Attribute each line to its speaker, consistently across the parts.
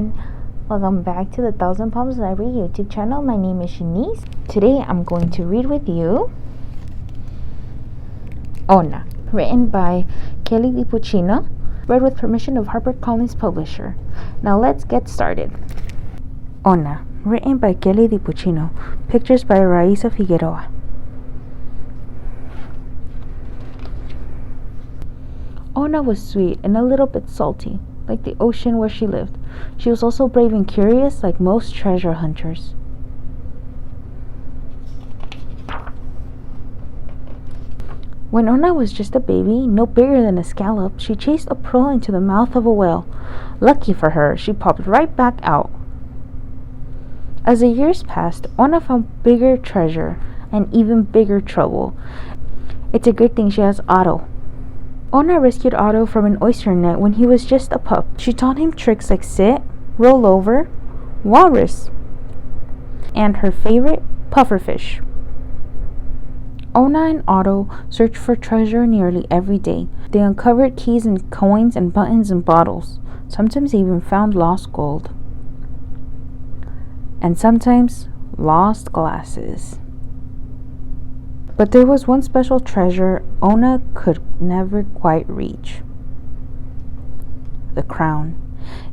Speaker 1: everyone, welcome back to the Thousand Palms Library YouTube channel. My name is Shanice. Today I'm going to read with you Oona, written by Kelly DiPuccino, read with permission of HarperCollins publisher. Now let's get started. Oona, written by Kelly DiPuccino, pictures by Raisa Figueroa. Oona was sweet and a little bit salty, like the ocean where she lived. She was also brave and curious, like most treasure hunters. When Oona was just a baby, no bigger than a scallop, she chased a pearl into the mouth of a whale. Lucky for her, she popped right back out. As the years passed, Oona found bigger treasure and even bigger trouble. It's a good thing she has Otto. Oona rescued Otto from an oyster net when he was just a pup. She taught him tricks like sit, roll over, walrus, and her favorite, pufferfish. Oona and Otto searched for treasure nearly every day. They uncovered keys and coins and buttons and bottles. Sometimes they even found lost gold. And sometimes lost glasses. But there was one special treasure Oona could never quite reach. The crown.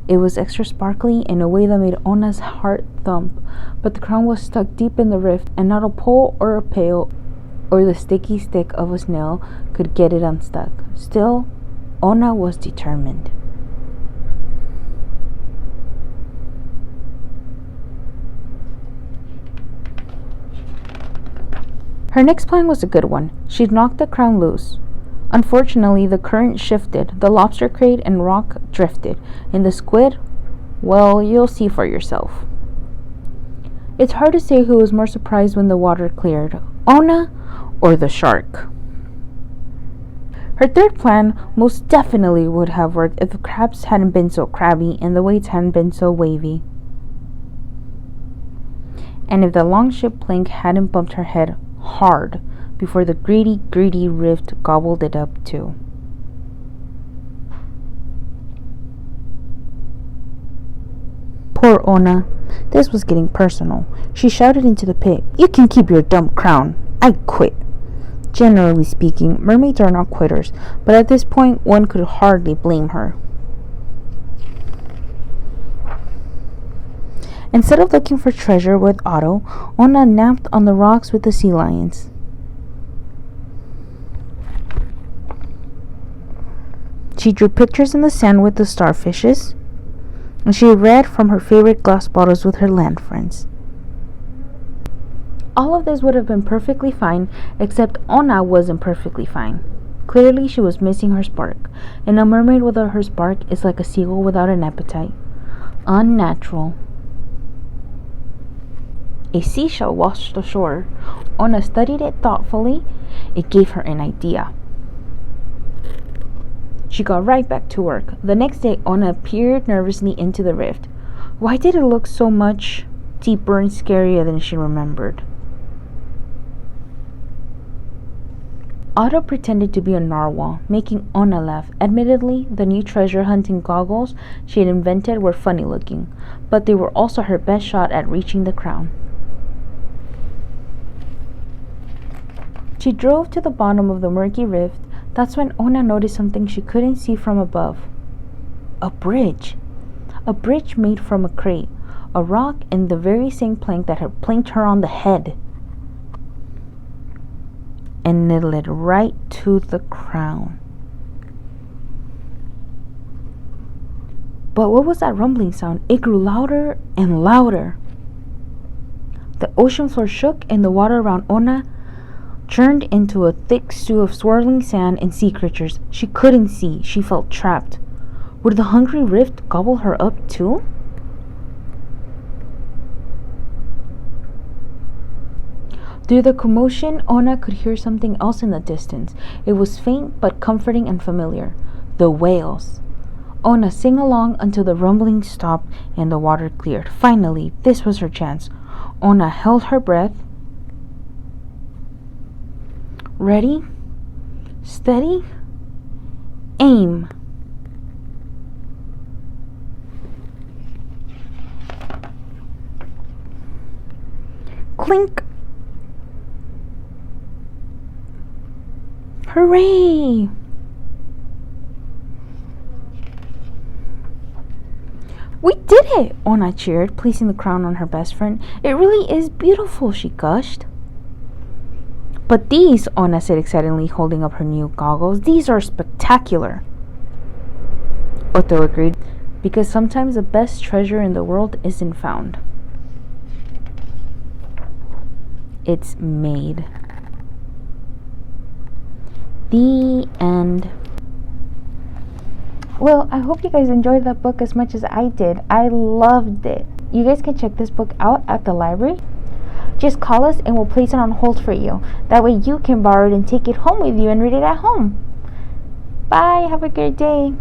Speaker 1: It was extra sparkly in a way that made Oona's heart thump, but the crown was stuck deep in the rift, and not a pole or a pail or the sticky stick of a snail could get it unstuck. Still, Oona was determined. Her next plan was a good one. She'd knock the crown loose. Unfortunately, the current shifted, the lobster crate and rock drifted, and the squid, well, you'll see for yourself. It's hard to say who was more surprised when the water cleared, Oona or the shark. Her third plan most definitely would have worked if the crabs hadn't been so crabby and the waves hadn't been so wavy. And if the longship plank hadn't bumped her head hard before the greedy rift gobbled it up too. Poor Oona. This was getting personal. She shouted into the pit, "You can keep your dumb crown. I quit." Generally speaking, mermaids are not quitters, but at this point one could hardly blame her. Instead of looking for treasure with Otto, Oona napped on the rocks with the sea lions. She drew pictures in the sand with the starfishes, and she read from her favorite glass bottles with her land friends. All of this would have been perfectly fine, except Oona wasn't perfectly fine. Clearly she was missing her spark, and a mermaid without her spark is like a seagull without an appetite. Unnatural. A seashell washed ashore. Oona studied it thoughtfully. It gave her an idea. She got right back to work. The next day, Oona peered nervously into the rift. Why did it look so much deeper and scarier than she remembered? Otto pretended to be a narwhal, making Oona laugh. Admittedly, the new treasure hunting goggles she had invented were funny looking, but they were also her best shot at reaching the crown. She drove to the bottom of the murky rift. That's when Oona noticed something she couldn't see from above. A bridge. A bridge made from a crate, a rock, and the very same plank that had planked her on the head. And it led right to the crown. But what was that rumbling sound? It grew louder and louder. The ocean floor shook and the water around Oona churned into a thick stew of swirling sand and sea creatures. She couldn't see. She felt trapped. Would the hungry rift gobble her up too? Through the commotion, Oona could hear something else in the distance. It was faint but comforting and familiar. The whales. Oona sang along until the rumbling stopped and the water cleared. Finally, this was her chance. Oona held her breath. Ready, steady, aim. Clink! Hooray! We did it! Oona cheered, placing the crown on her best friend. It really is beautiful, she gushed. But these, Oona said excitedly, holding up her new goggles, these are spectacular. Otto agreed, because sometimes the best treasure in the world isn't found. It's made. The end. Well, I hope you guys enjoyed that book as much as I did. I loved it. You guys can check this book out at the library. Just call us and we'll place it on hold for you. That way you can borrow it and take it home with you and read it at home. Bye. Have a great day.